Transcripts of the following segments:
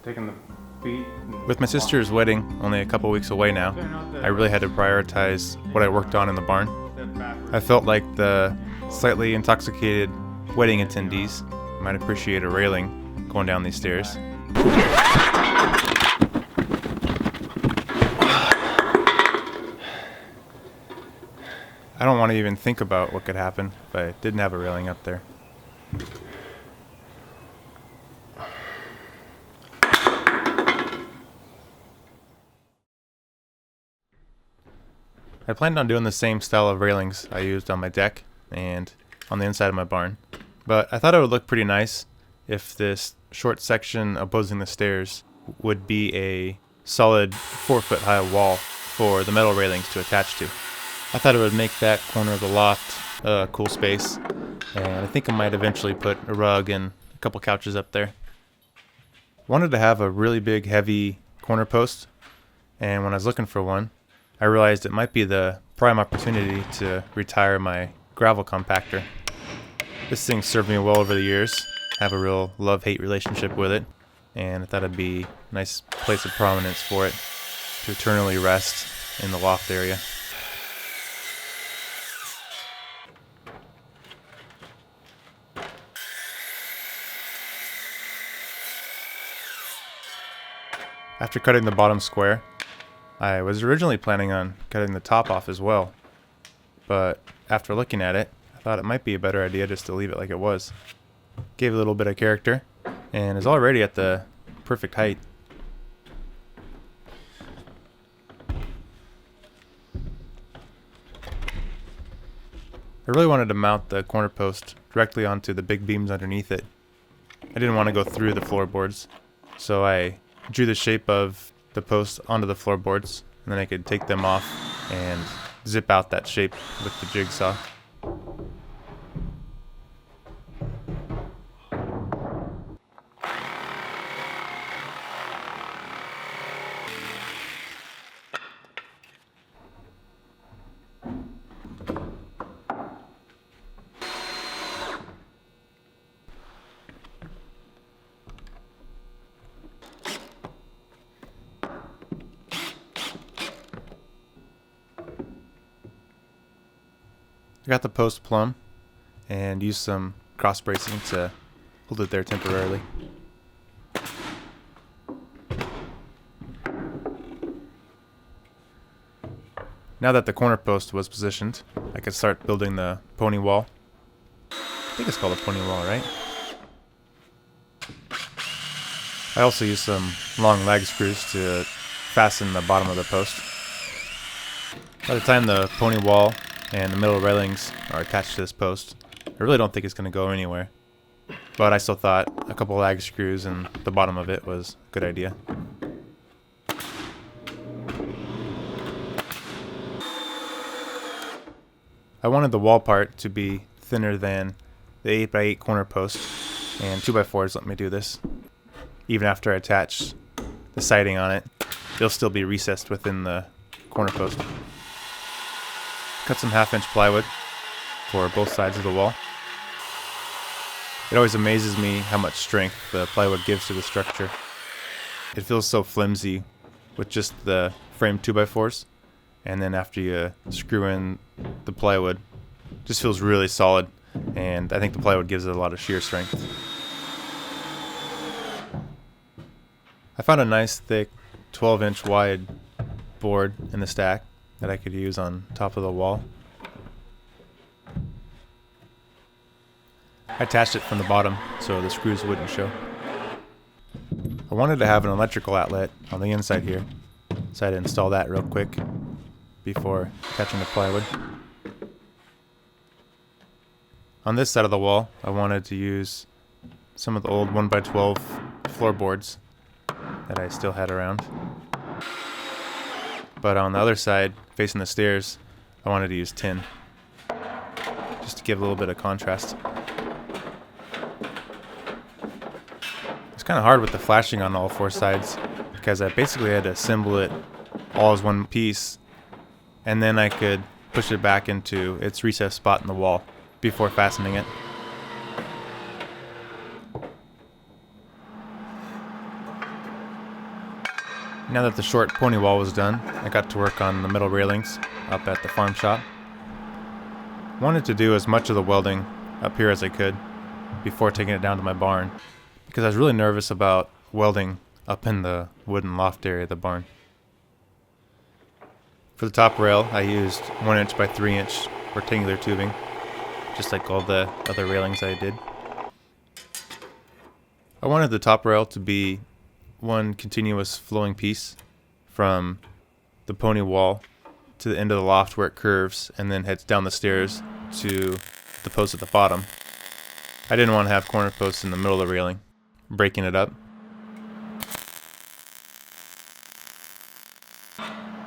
taking the feet. With my sister's wedding only a couple weeks away now, I really had to prioritize what I worked on in the barn. I felt like the slightly intoxicated wedding attendees might appreciate a railing going down these stairs. I don't want to even think about what could happen if I didn't have a railing up there. I planned on doing the same style of railings I used on my deck and on the inside of my barn, but I thought it would look pretty nice if this short section opposing the stairs would be a solid 4-foot high wall for the metal railings to attach to. I thought it would make that corner of the loft a cool space, and I think I might eventually put a rug and a couple couches up there. Wanted to have a really big heavy corner post, and when I was looking for one, I realized it might be the prime opportunity to retire my gravel compactor. This thing served me well over the years. I have a real love-hate relationship with it, and I thought it'd be a nice place of prominence for it to eternally rest in the loft area. After cutting the bottom square, I was originally planning on cutting the top off as well, but after looking at it, I thought it might be a better idea just to leave it like it was. Gave it a little bit of character, and is already at the perfect height. I really wanted to mount the corner post directly onto the big beams underneath it. I didn't want to go through the floorboards, so I drew the shape of the post onto the floorboards, and then I could take them off and zip out that shape with the jigsaw. I got the post plumb and used some cross bracing to hold it there temporarily. Now that the corner post was positioned, I could start building the pony wall. I think it's called a pony wall, right? I also used some long lag screws to fasten the bottom of the post. By the time the pony wall and the middle railings are attached to this post, I really don't think it's going to go anywhere. But I still thought a couple lag screws in the bottom of it was a good idea. I wanted the wall part to be thinner than the 8x8 corner post, and 2x4s let me do this. Even after I attach the siding on it, it'll still be recessed within the corner post. Cut some 1/2-inch plywood for both sides of the wall. It always amazes me how much strength the plywood gives to the structure. It feels so flimsy with just the frame 2x4s, and then after you screw in the plywood, it just feels really solid, and I think the plywood gives it a lot of shear strength. I found a nice thick 12-inch wide board in the stack that I could use on top of the wall. I attached it from the bottom so the screws wouldn't show. I wanted to have an electrical outlet on the inside here, so I had to install that real quick before attaching the plywood. On this side of the wall, I wanted to use some of the old 1x12 floorboards that I still had around. But on the other side, facing the stairs, I wanted to use tin, just to give a little bit of contrast. It's kind of hard with the flashing on all four sides, because I basically had to assemble it all as one piece, and then I could push it back into its recessed spot in the wall before fastening it. Now that the short pony wall was done, I got to work on the metal railings up at the farm shop. Wanted to do as much of the welding up here as I could before taking it down to my barn, because I was really nervous about welding up in the wooden loft area of the barn. For the top rail, I used 1 inch by 3 inch rectangular tubing, just like all the other railings I did. I wanted the top rail to be one continuous flowing piece from the pony wall to the end of the loft where it curves and then heads down the stairs to the post at the bottom. I didn't want to have corner posts in the middle of the railing, breaking it up.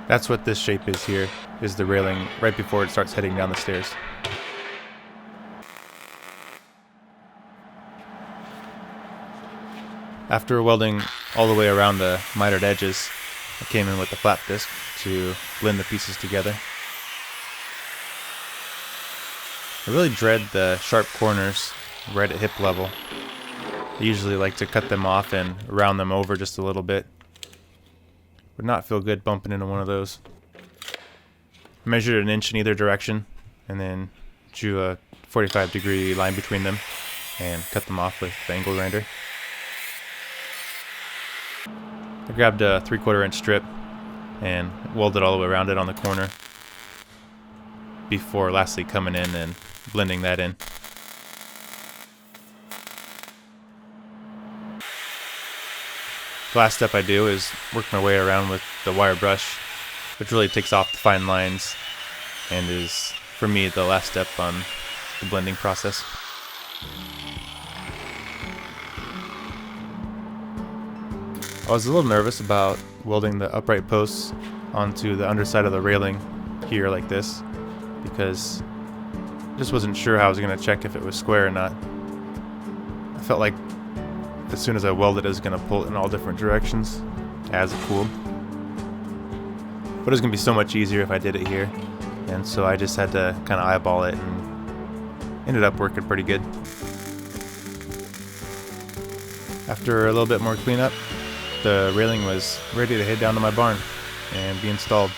That's what this shape is here, is the railing right before it starts heading down the stairs. After welding all the way around the mitered edges, I came in with the flap disc to blend the pieces together. I really dread the sharp corners right at hip level. I usually like to cut them off and round them over just a little bit. Would not feel good bumping into one of those. I measured 1 inch in either direction and then drew a 45-degree line between them and cut them off with the angle grinder. I grabbed a 3/4 inch strip and welded all the way around it on the corner before lastly coming in and blending that in. The last step I do is work my way around with the wire brush, which really takes off the fine lines and is, for me, the last step on the blending process. I was a little nervous about welding the upright posts onto the underside of the railing here like this, because I just wasn't sure how I was going to check if it was square or not. I felt like as soon as I welded it was going to pull it in all different directions as it cooled. But it was going to be so much easier if I did it here, and so I just had to kind of eyeball it and ended up working pretty good. After a little bit more cleanup, the railing was ready to head down to my barn and be installed.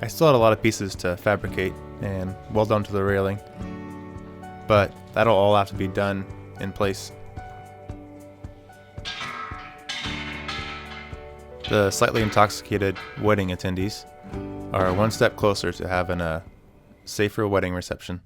I still had a lot of pieces to fabricate and weld onto the railing, but that'll all have to be done in place. The slightly intoxicated wedding attendees are one step closer to having a safer wedding reception.